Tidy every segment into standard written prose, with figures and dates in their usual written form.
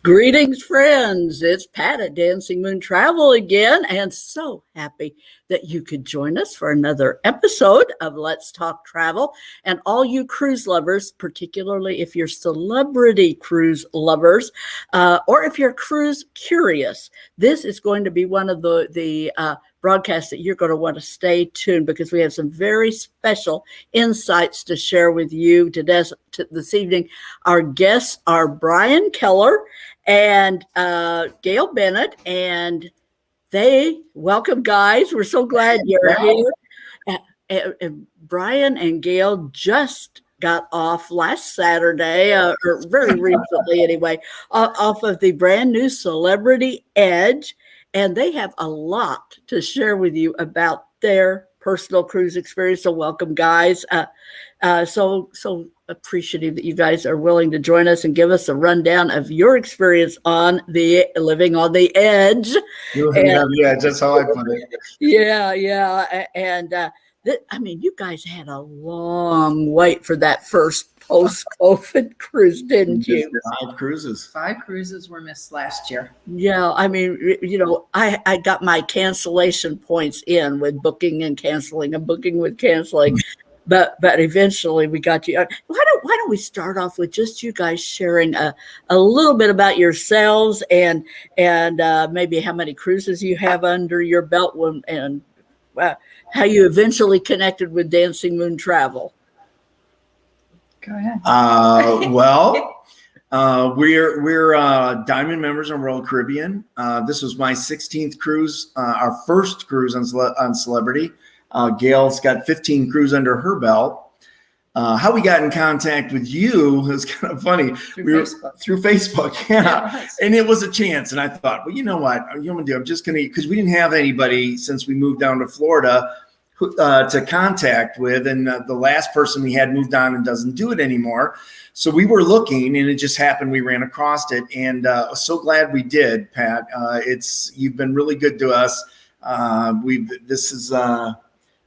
Greetings, friends. It's Pat at Dancing Moon Travel again, and so happy that you could join us for another episode of Let's Talk Travel. And all you cruise lovers, particularly if you're celebrity cruise lovers, or if you're cruise curious, this is going to be one of the broadcasts that you're going to want to stay tuned, because we have some very special insights to share with you today. This evening, our guests are Brian Keller and Gail Bennett, and welcome, guys. We're so glad you're here. And Brian and Gail just got off last Saturday, or very recently anyway, off of the brand new Celebrity Edge, and they have a lot to share with you about their personal cruise experience. So welcome, guys. So appreciative that you guys are willing to join us and give us a rundown of your experience on the living on the edge. Yeah, that's how I put it. Yeah. And I mean, you guys had a long wait for that first post-COVID cruise, didn't you? 5 cruises. 5 cruises were missed last year. Yeah, I mean, I got my cancellation points in with booking and canceling and booking with canceling. But eventually we got you. Why don't we start off with just you guys sharing a little bit about yourselves and maybe how many cruises you have under your belt, and how you eventually connected with Dancing Moon Travel. Go ahead. We're Diamond members on Royal Caribbean. This was my 16th cruise, our first cruise on Celebrity. Gail's got 15 cruise under her belt. How we got in contact with you is kind of funny. Through Facebook, yeah. And it was a chance. And I thought, well, you know what? I'm just going to, because we didn't have anybody since we moved down to Florida to contact with. And the last person we had moved on and doesn't do it anymore. So we were looking, and it just happened. We ran across it, and so glad we did, Pat. You've been really good to us.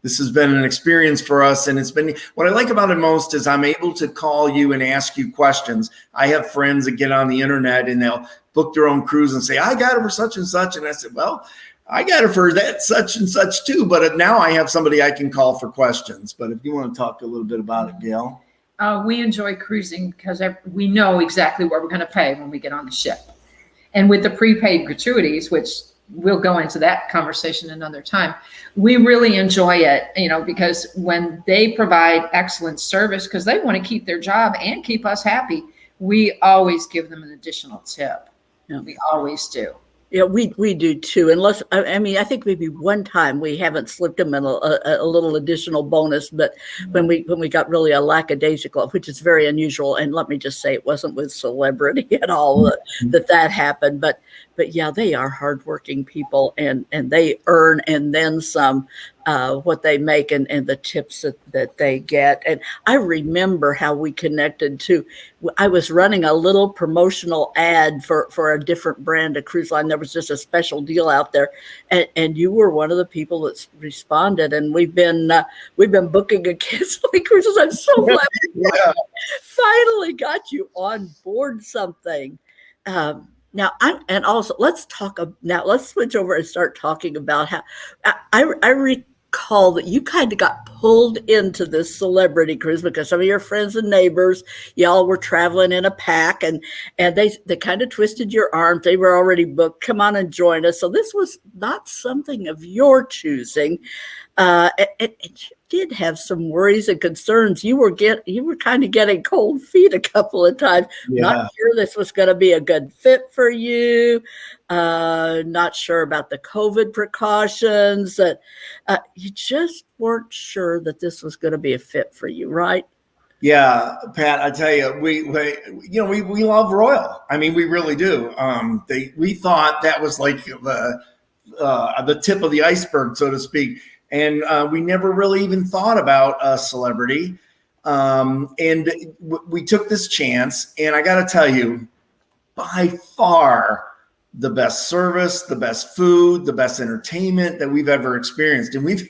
This has been an experience for us, and it's been, what I like about it most is I'm able to call you and ask you questions. I have friends that get on the internet and they'll book their own cruise and say, I got it for such and such. And I said, well, I got it for that such and such too. But now I have somebody I can call for questions. But if you want to talk a little bit about it, Gail. We enjoy cruising because we know exactly what we're going to pay when we get on the ship. And with the prepaid gratuities, which we'll go into that conversation another time, we really enjoy it, because when they provide excellent service, because they want to keep their job and keep us happy, we always give them an additional tip. Yeah. We always do. Yeah, we do too. Unless, I think maybe one time we haven't slipped them in a little additional bonus, but when we got really a lackadaisical, which is very unusual, and let me just say, it wasn't with Celebrity at all that happened. But yeah, they are hardworking people, and they earn and then some what they make and the tips that they get. And I remember how we connected too. I was running a little promotional ad for a different brand of cruise line. There was just a special deal out there, and you were one of the people that responded. And we've been booking and canceling cruises. I'm so glad we finally got you on board something. Now, let's switch over and start talking about how I recall that you kind of got pulled into this Celebrity cruise because some of your friends and neighbors, y'all were traveling in a pack, and they kind of twisted your arm. They were already booked. Come on and join us. So this was not something of your choosing. It did have some worries and concerns. You were kind of getting cold feet a couple of times. Yeah. Not sure this was going to be a good fit for you. Not sure about the COVID precautions. You just weren't sure that this was going to be a fit for you, right? Yeah, Pat, I tell you, we love Royal. I mean, we really do. We thought that was like the tip of the iceberg, so to speak. And we never really even thought about a Celebrity. And we took this chance. And I got to tell you, by far, the best service, the best food, the best entertainment that we've ever experienced. And we've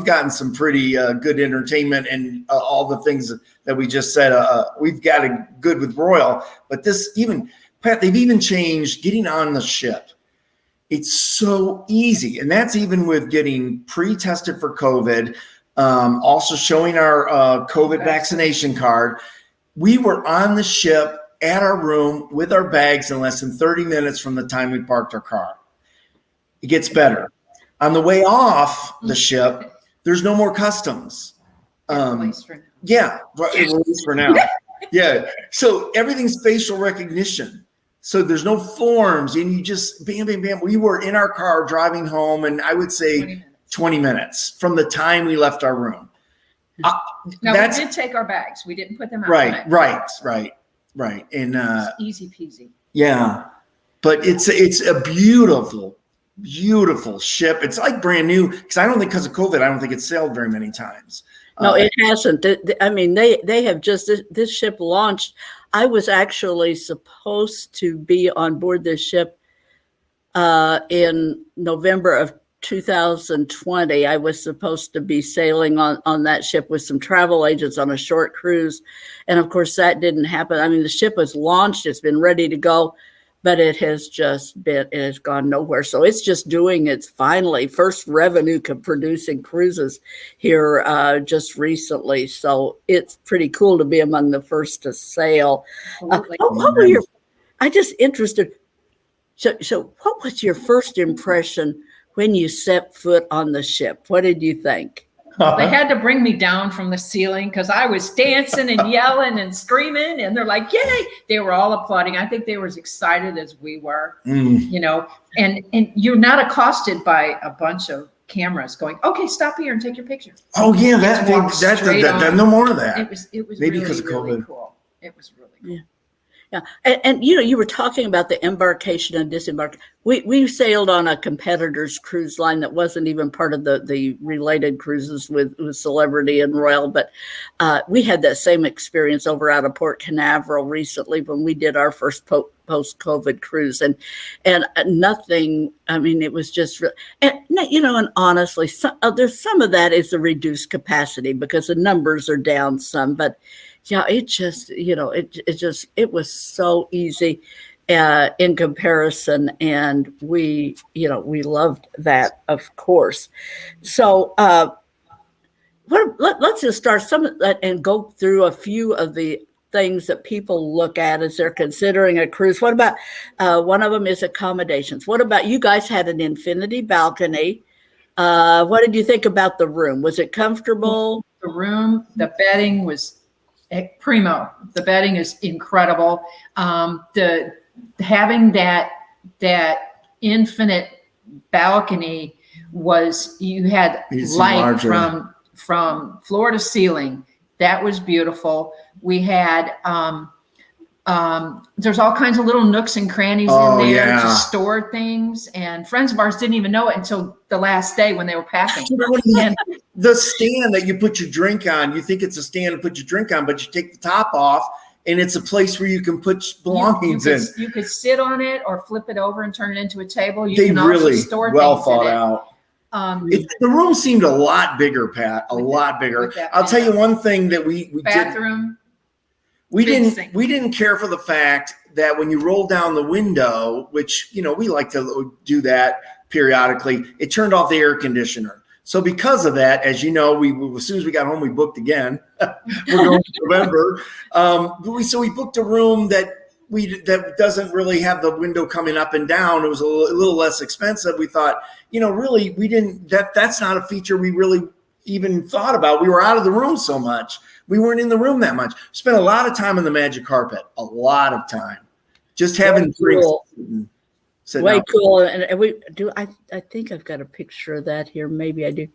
gotten some pretty good entertainment and all the things that we just said. We've got it good with Royal, but Pat, they've even changed getting on the ship. It's so easy. And that's even with getting pre-tested for COVID, also showing our COVID vaccination card. We were on the ship at our room with our bags in less than 30 minutes from the time we parked our car. It gets better. On the way off the ship, there's no more customs. Yeah, at least for now. Yeah. So everything's facial recognition. So there's no forms, and you just bam, bam, bam. We were in our car driving home, and I would say 20 minutes from the time we left our room. Now, we did take our bags. We didn't put them out. Right. And easy peasy. Yeah. But it's a beautiful, beautiful ship. It's like brand new, because I don't think, because of COVID, I don't think it's sailed very many times. No, it hasn't. I mean, they have just, this ship launched. I was actually supposed to be on board this ship in November of 2020. I was supposed to be sailing on that ship with some travel agents on a short cruise. And of course, that didn't happen. I mean, the ship was launched. It's been ready to go, but it has gone nowhere. So it's just doing its finally first revenue producing cruises here just recently. So it's pretty cool to be among the first to sail. What were I just interested. So what was your first impression when you set foot on the ship? What did you think? They had to bring me down from the ceiling because I was dancing and yelling and screaming, and they're like, yay. They were all applauding. I think they were as excited as we were, you know, and you're not accosted by a bunch of cameras going, okay, stop here and take your picture. Oh yeah, that no more of that. It was maybe really, because of COVID. really cool. It was really cool. Yeah. Yeah. And you know, you were talking about the embarkation and disembarkation. We sailed on a competitor's cruise line that wasn't even part of the related cruises with Celebrity and Royal, but we had that same experience over out of Port Canaveral recently when we did our first post-COVID cruise, and nothing. I mean, it was just, and you know, and honestly, there's some of that is the reduced capacity because the numbers are down some, but. Yeah, it just, you know, it was so easy in comparison. And we loved that, of course. So let's just start some of that and go through a few of the things that people look at as they're considering a cruise. What about, one of them is accommodations. What about, you guys had an infinity balcony. What did you think about the room? Was it comfortable? The room, the bedding was primo. The bedding is incredible. Having that infinite balcony was, you had light from floor to ceiling. That was beautiful. We had there's all kinds of little nooks and crannies in there to store things, and friends of ours didn't even know it until the last day when they were packing. The stand that you put your drink on, you think it's a stand to put your drink on, but you take the top off and it's a place where you can put belongings in. You could sit on it or flip it over and turn it into a table. They really well thought out. The room seemed a lot bigger, Pat, a lot bigger. I'll tell you one thing that we bathroom. We didn't care for the fact that when you roll down the window, which, you know, we like to do that periodically, it turned off the air conditioner. So because of that, as you know, we as soon as we got home, we booked again. We're going to November. So we booked a room that doesn't really have the window coming up and down. It was a little less expensive. We thought, you know, really, that's not a feature we really even thought about. We were out of the room so much. We weren't in the room that much. Spent a lot of time on the magic carpet, a lot of time, just having drinks. Way cool. And we do. I think I've got a picture of that here. Maybe I do,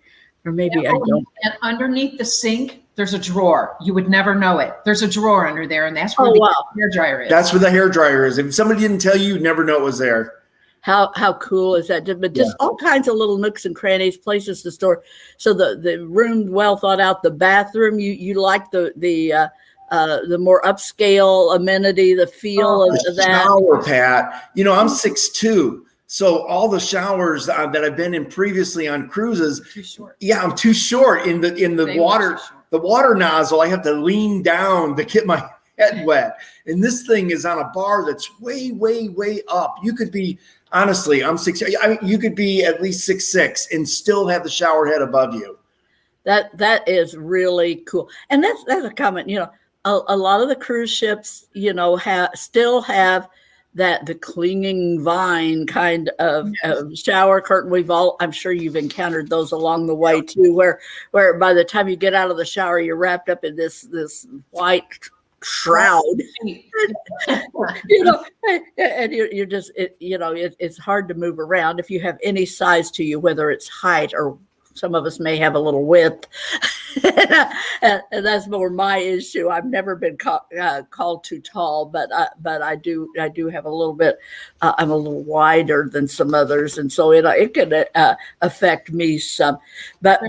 or maybe I don't. And underneath the sink, there's a drawer. You would never know it. There's a drawer under there, and that's where the hair dryer is. That's where the hair dryer is. If somebody didn't tell you, you'd never know it was there. How cool is that? But just all kinds of little nooks and crannies, places to store. So the room well thought out. The bathroom, you like the the more upscale amenity, the feel of The that. shower, Pat. You know, I'm 6'2", so all the showers that I've been in previously on cruises, Too short. yeah, I'm too short in the They were water. too short. The water nozzle, I have to lean down to get my head wet. And this thing is on a bar that's way, way, way up. You could be, honestly, I'm 6. I mean, you could be at least 6'6" and still have the shower head above you. That is really cool. And that's a comment, you know, a lot of the cruise ships, you know, still have the clinging vine kind of shower curtain. I'm sure you've encountered those along the way too, where by the time you get out of the shower, you're wrapped up in this white shroud, you know, and you're just, you know, it's hard to move around if you have any size to you, whether it's height or some of us may have a little width. and that's more my issue. I've never been called too tall, but I do have a little bit. I'm a little wider than some others, and so it can affect me some. But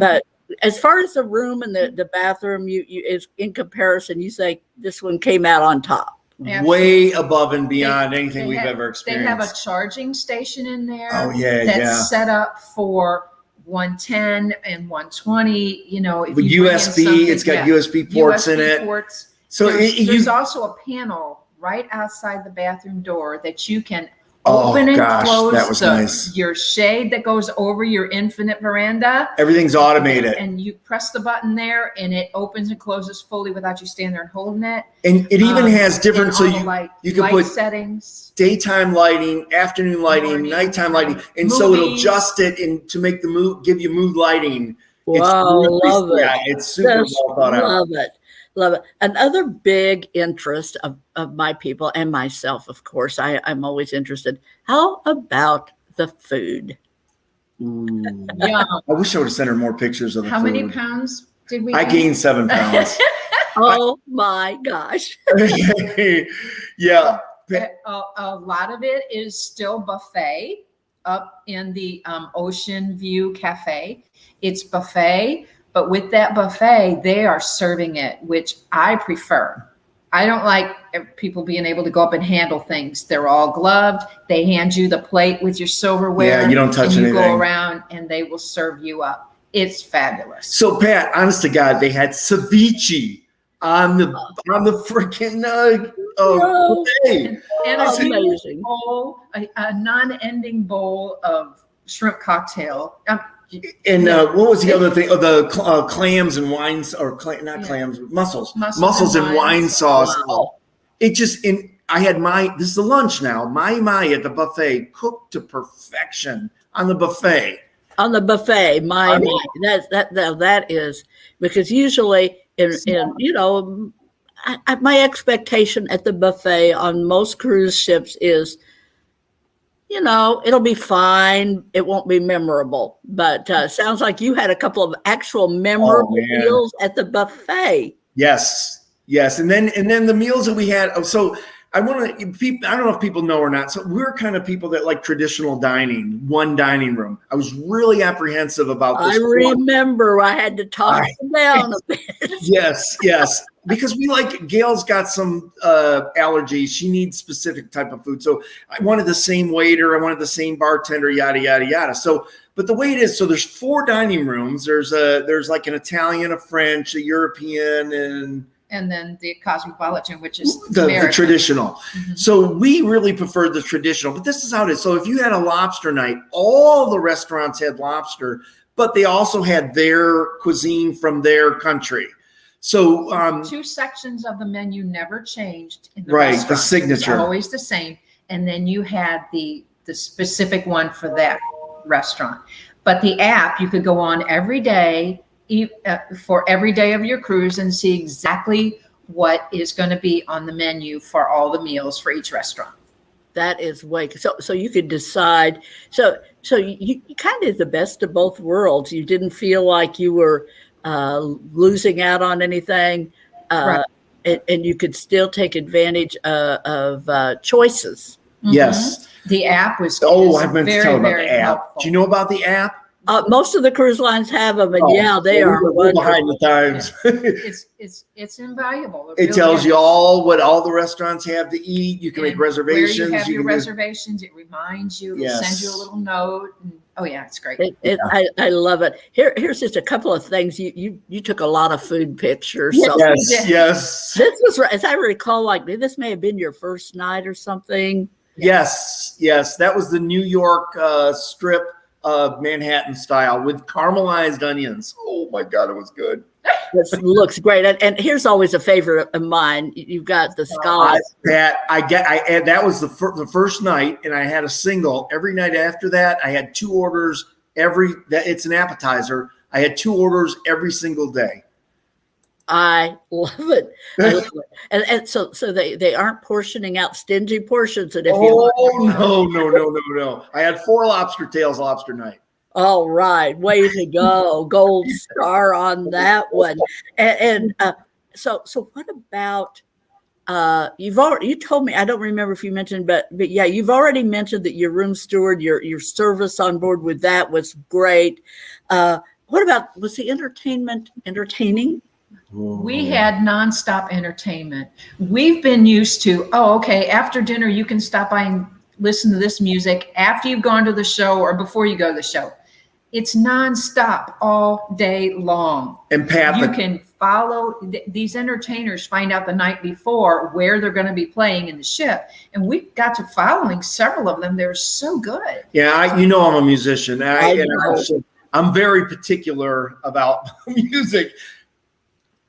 as far as the room and the bathroom, you is in comparison, you say this one came out on top. Way above and beyond anything we've ever experienced. They have a charging station in there. Oh yeah, that's set up for 110 and 120. You know, if with you USB, it's got USB ports in it. Ports. So there's also a panel right outside the bathroom door that you can open and close. That was nice. Your shade that goes over your infinite veranda. Everything's automated. And you press the button there and it opens and closes fully without you standing there and holding it. And it even has different, so you can put settings, daytime lighting, afternoon lighting, nighttime lighting. And so it'll adjust it to make the mood, give you mood lighting. Wow, love it. Yeah, it's super well thought out. Love it. Another big interest of my people and myself, of course, I'm always interested. How about the food? Ooh. Yeah. I wish I would have sent her more pictures of the How food. many pounds did we I gained 7 pounds. Oh my gosh. Yeah. A lot of it is still buffet up in the Ocean View Cafe. It's buffet. But with that buffet, they are serving it, which I prefer. I don't like people being able to go up and handle things. They're all gloved. They hand you the plate with your silverware. Yeah, you don't touch anything. You go around and they will serve you up. It's fabulous. So Pat, honest to God, they had ceviche on the freaking buffet. And a bowl, a non-ending bowl of shrimp cocktail. And what was the other thing? Oh, the clams and wines, or clams, mussels and wine sauce. Wow. It just, I had this is the lunch now. My at the buffet, cooked to perfection on the buffet. On the buffet, that is, because usually my expectation at the buffet on most cruise ships is, it'll be fine. It won't be memorable, but sounds like you had a couple of actual memorable meals at the buffet. Yes. And then the meals that we had. So I don't know if people know or not. So we're kind of people that like traditional dining, one dining room. I was really apprehensive about this. I remember I had to talk down a bit. Yes. Because Gail's got some allergies. She needs specific type of food. So I wanted the same waiter. I wanted the same bartender, yada, yada, yada. So, but the way it is, so there's 4 dining rooms. There's like an Italian, a French, a European, and then the Cosmopolitan, which is the traditional. Mm-hmm. So we really preferred the traditional, but this is how it is. So if you had a lobster night, all the restaurants had lobster, but they also had their cuisine from their country. So 2 sections of the menu never changed in the restaurant. The signature. It's always the same. And then you had the specific one for that restaurant. But the app, you could go on every day for every day of your cruise and see exactly what is going to be on the menu for all the meals for each restaurant. That is so you could decide. So you kind of the best of both worlds. You didn't feel like you were losing out on anything, right. and you could still take advantage of choices. Mm-hmm. Yes. The app was I meant to tell about very the app. helpful. Do you know about the app? Most of the cruise lines have them, and yeah, they are we're behind wonderful. the times. It's invaluable. It really tells is. you what all the restaurants have to eat. You can make And reservations. Where you have your can reservations, it reminds you. It'll send you a little note. And, oh yeah, it's great. I love it. Here's just a couple of things. You took a lot of food pictures. So Yes. this was, as I recall, like this may have been your first night or something. Yes. That was the New York strip of Manhattan style with caramelized onions. Oh my God, it was good. This looks great. And here's always a favorite of mine. You've got the scallops. That was the first night, and I had a single. Every night after that, I had 2 orders. It's an appetizer. I had 2 orders every single day. I love it. And so they aren't portioning out stingy portions. And if no. I had 4 lobster tails lobster night. All right, way to go. Gold star on that one. So what about you told me, I don't remember if you mentioned, but yeah, you've already mentioned that your room steward, your service on board with that was great. What about, was the entertaining? We had nonstop entertainment. We've been used to, okay, after dinner, you can stop by and listen to this music after you've gone to the show or before you go to the show. It's nonstop all day long. And Pat, you can follow these entertainers, find out the night before where they're going to be playing in the ship. And we got to following several of them. They're so good. Yeah, I'm a musician. I'm very particular about music.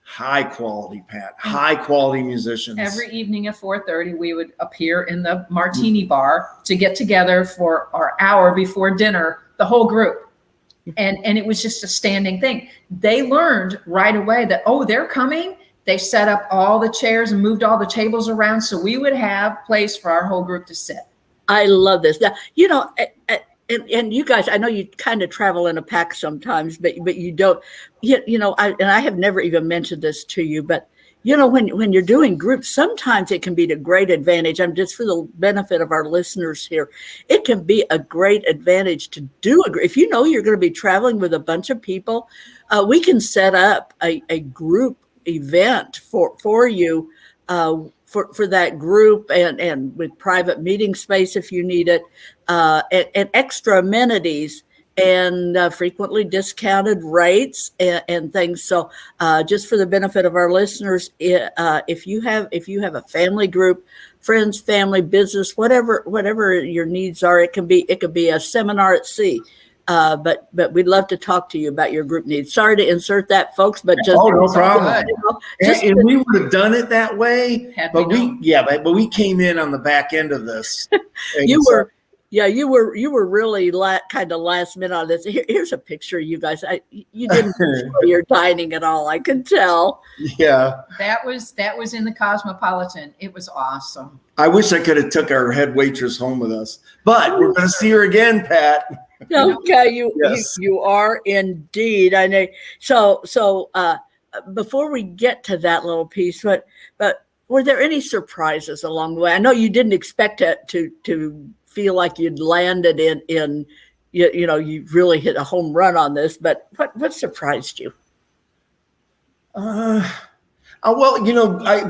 High quality, Pat. High quality musicians. Every evening at 4:30, we would appear in the martini bar to get together for our hour before dinner, the whole group. And it was just a standing thing. They learned right away that, they're coming. They set up all the chairs and moved all the tables around so we would have place for our whole group to sit. I love this. Now, and you guys, I know you kind of travel in a pack sometimes, but you don't, I have never even mentioned this to you, but when you're doing groups, sometimes it can be to great advantage. I'm just for the benefit of our listeners here. It can be a great advantage to do a group. If you know you're going to be traveling with a bunch of people, we can set up a group event for you, for that group and with private meeting space if you need it, and extra amenities and frequently discounted rates and things. So just for the benefit of our listeners, if you have a family group, friends, family, business, whatever your needs are, it can be a seminar at sea. But we'd love to talk to you about your group needs. Sorry to insert that, folks, but just no problem. And we would have done it that way, but we came in on the back end of this. You were really kind of last minute on this. Here's a picture, you guys. You didn't enjoy your dining at all, I can tell. Yeah, that was in the Cosmopolitan. It was awesome. I wish I could have took our head waitress home with us, but we're going to see her again, Pat. Okay, you are indeed. I know. So before we get to that little piece, but were there any surprises along the way? I know you didn't expect to feel like you'd landed in you really hit a home run on this, but what surprised you? The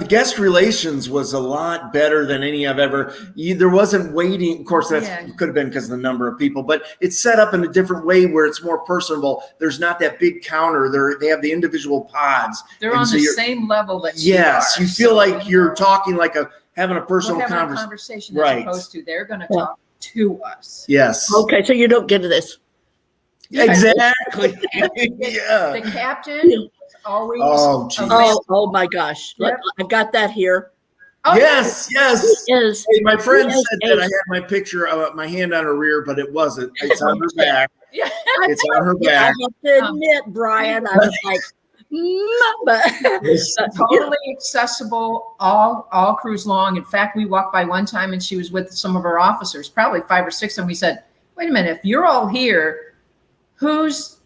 guest relations was a lot better than any I've ever. There wasn't waiting. Of course, that could have been because of the number of people, but it's set up in a different way where it's more personable. There's not that big counter. They have the individual pods. They're on the same level that you are. Yes, you feel like you're talking like having a personal conversation as opposed to they're going to talk to us. Yes. Okay, so you don't get to this. Exactly. The captain. Always. Oh my gosh. Yep. I've got that here. Oh, yes. Hey, my friend said that I had my picture of my hand on her rear, but it wasn't. It's on her back. Yeah. It's on her back. I have to admit, Brian, I was like, totally accessible all cruise long. In fact, we walked by one time and she was with some of our officers, probably 5 or 6, and we said, wait a minute, if you're all here, who's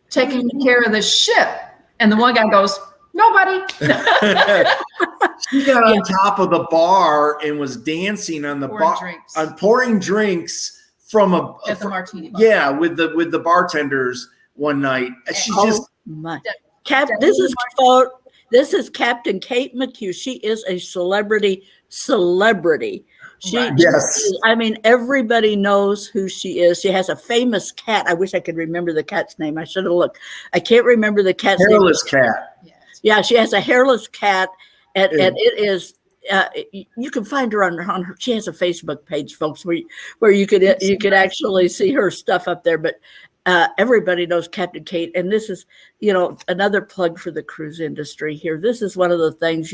taking care of the ship? And the one guy goes, nobody. She got on top of the bar and was dancing on the bar, pouring drinks At the martini bar. Yeah, with the bartenders one night. She's just my That- this is Captain Kate McHugh. She is a celebrity. Right. yes. I mean, everybody knows who she is. She has a famous cat. I wish I could remember the cat's name. I should have looked. I can't remember the cat's Hairless name. cat. Yeah, she has a hairless cat, and it is. You can find her on her. She has a Facebook page, folks, where you could actually see her stuff up there. But everybody knows Captain Kate, and this is another plug for the cruise industry here. This is one of the things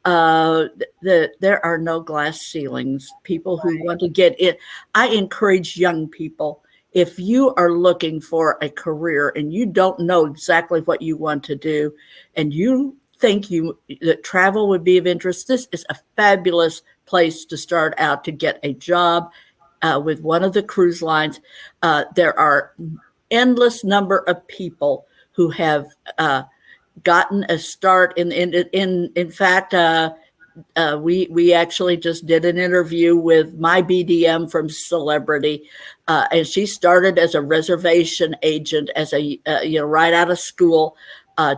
there are no glass ceilings. People who want to get in, I encourage young people. If you are looking for a career and you don't know exactly what you want to do, and you think that travel would be of interest, this is a fabulous place to start out to get a job with one of the cruise lines. There are endless number of people who have gotten a start in fact, we actually just did an interview with my BDM from Celebrity, and she started as a reservation agent as right out of school,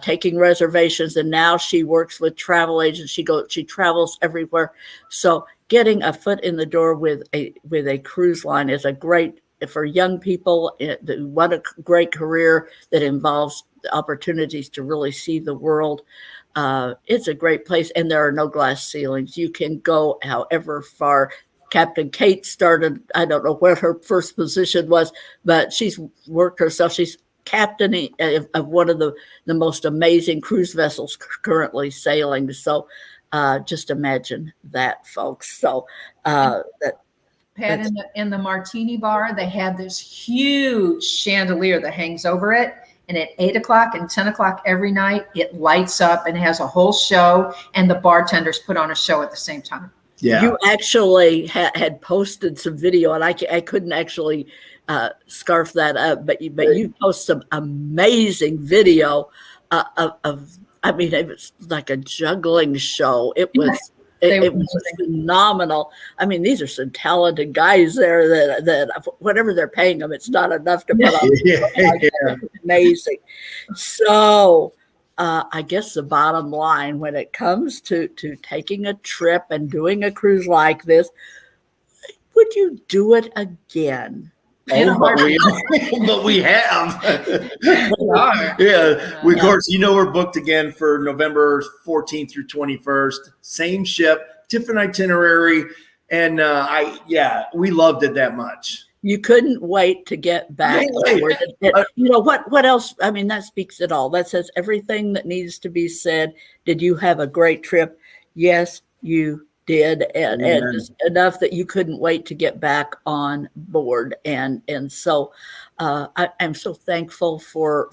taking reservations, and now she works with travel agents. She travels everywhere. So getting a foot in the door with a cruise line is a great for young people who want a great career that involves opportunities to really see the world. It's a great place, and there are no glass ceilings. You can go however far. Captain Kate started, I don't know where her first position was, but she's worked herself. She's captain of one of the most amazing cruise vessels currently sailing. So just imagine that, folks. So Pat, in the martini bar, they have this huge chandelier that hangs over it. And at 8 o'clock and 10 o'clock every night, it lights up and has a whole show, and the bartenders put on a show at the same time. Yeah. You actually had posted some video, and I couldn't actually scarf that up, but you post some amazing video of I mean, it was like a juggling show. It was. It was phenomenal. I mean, these are some talented guys there that whatever they're paying them, it's not enough to put on. Amazing. So I guess the bottom line when it comes to taking a trip and doing a cruise like this, would you do it again? Oh, but we have. We are. Yeah. Of course, we're booked again for November 14th through 21st. Same ship, different itinerary. And we loved it that much. You couldn't wait to get back. What else? I mean, that speaks it all. That says everything that needs to be said. Did you have a great trip? Yes, you did, and just enough that you couldn't wait to get back on board. And so I'm so thankful for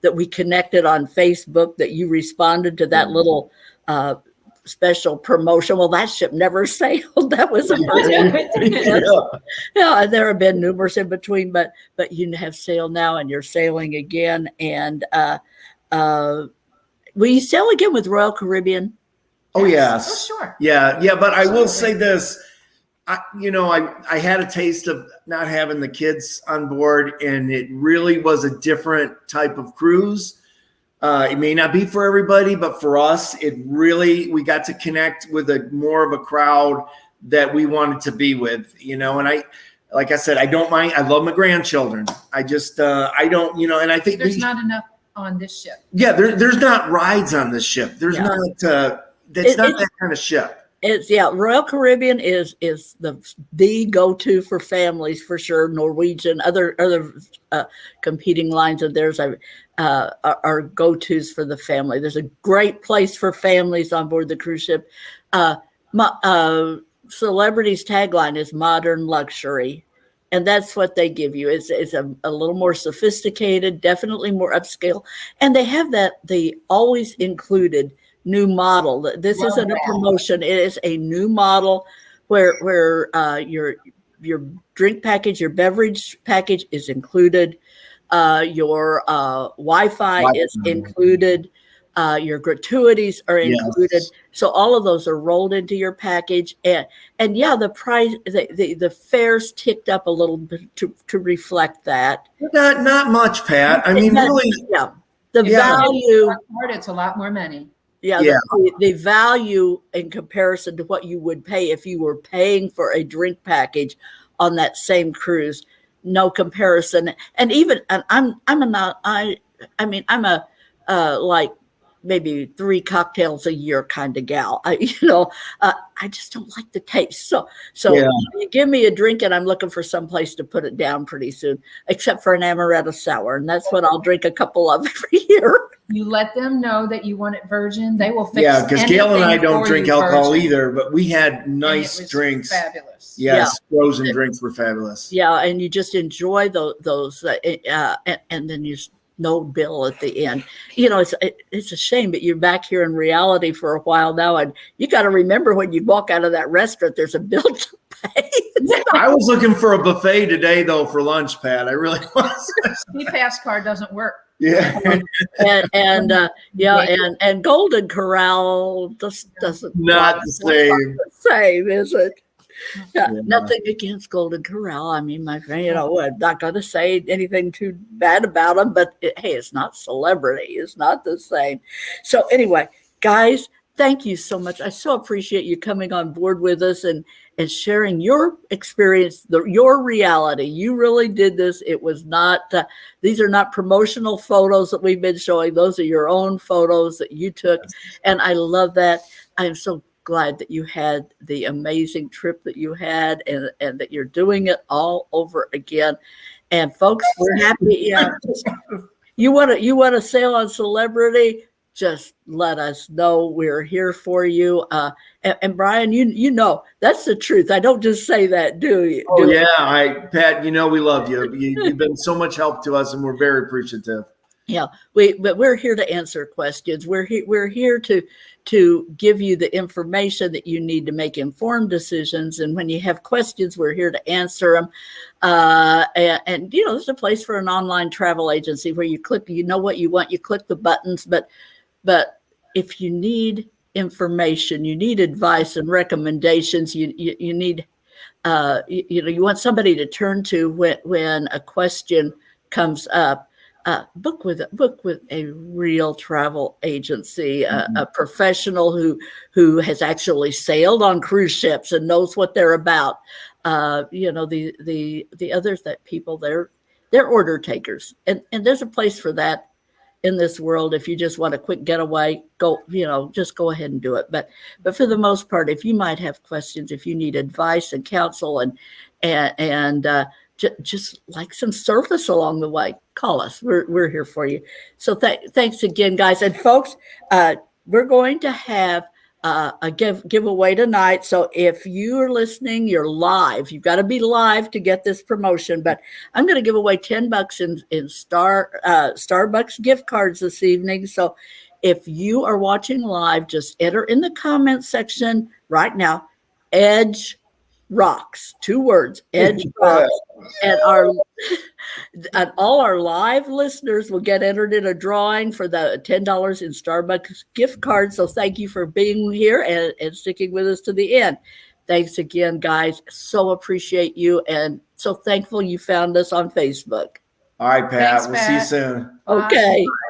that we connected on Facebook, that you responded to that little special promotion. Well, that ship never sailed. That was the first. Yeah, there have been numerous in between, but you have sailed now, and you're sailing again. And will you sail again with Royal Caribbean? Oh, yes. Oh, sure. Yeah. But I will say this, I had a taste of not having the kids on board, and it really was a different type of cruise. It may not be for everybody, but for us, we got to connect with more of a crowd that we wanted to be with, and like I said, I don't mind. I love my grandchildren. I just, I don't, and I think there's not enough on this ship. Yeah. There's not rides on this ship. There's not, that's not that kind of ship. Royal Caribbean is the go-to for families for sure. Norwegian, other competing lines of theirs are go-tos for the family. There's a great place for families on board the cruise ship. Celebrity's tagline is modern luxury, and that's what they give you. It's a little more sophisticated, definitely more upscale, and they have the always included new model. This isn't a promotion. It is a new model where your drink package, your beverage package is included. Your Wi-Fi is included. your gratuities are included. Yes. So all of those are rolled into your package. And yeah, the price, the fares ticked up a little bit to reflect that. Not much, Pat. I mean, really. Yeah. The Yeah. value. It's a lot more money. Yeah. Yeah. The value in comparison to what you would pay if you were paying for a drink package on that same cruise, no comparison. And even, and I'm a like maybe 3 cocktails a year kind of gal. I just don't like the taste. So Yeah. you give me a drink and I'm looking for some place to put it down pretty soon, except for an amaretto sour. And that's what I'll drink a couple of every year. You let them know that you want it virgin. They will fix. Yeah, because Gail and I anything don't for drink you alcohol virgin. either, but we had And it nice was drinks. Fabulous. Yes, frozen drinks were fabulous. Yeah, and you just enjoy those, and then you no bill at the end. It's a shame, but you're back here in reality for a while now, and you got to remember when you walk out of that restaurant, there's a bill to pay. I was looking for a buffet today, though, for lunch, Pat. I really was. Pass card doesn't work. Yeah, and Golden Corral just doesn't not the same. the same, is it? Yeah, Yeah. nothing against Golden Corral. I mean, my friend, I'm not going to say anything too bad about them, but hey, it's not Celebrity. It's not the same. So anyway, guys, thank you so much. I so appreciate you coming on board with us and sharing your experience, your reality. You really did this. It was not, these are not promotional photos that we've been showing. Those are your own photos that you took. And I love that. I am so glad that you had the amazing trip that you had and that you're doing it all over again. And folks, we're happy. Yeah, you want to sail on Celebrity, just let us know. We're here for you. And Brian, you know, that's the truth. I don't just say that, do you? Pat, we love you. You've been so much help to us, and we're very appreciative. Yeah, but we're here to answer questions. We're here to give you the information that you need to make informed decisions. And when you have questions, we're here to answer them. And there's a place for an online travel agency where you click, you know what you want, you click the buttons. But if you need information, you need advice and recommendations, you need, you want somebody to turn to when a question comes up. Book with a real travel agency, a professional who has actually sailed on cruise ships and knows what they're about. The others that people, they're order takers, and there's a place for that in this world. If you just want a quick getaway, just go ahead and do it. But for the most part, if you might have questions, if you need advice and counsel and just like some service along the way, call us. We're here for you. So thanks again, guys. And folks, we're going to have a giveaway tonight. So if you're listening, you're live. You've got to be live to get this promotion. But I'm going to give away $10 in Starbucks gift cards this evening. So if you are watching live, just enter in the comments section right now, Edge Rocks, 2 words, Edge Rocks, and all our live listeners will get entered in a drawing for the $10 in Starbucks gift cards. So thank you for being here and sticking with us to the end. Thanks again, guys. So appreciate you and so thankful you found us on Facebook. All right, Pat. Thanks, We'll see you soon. Okay. Bye.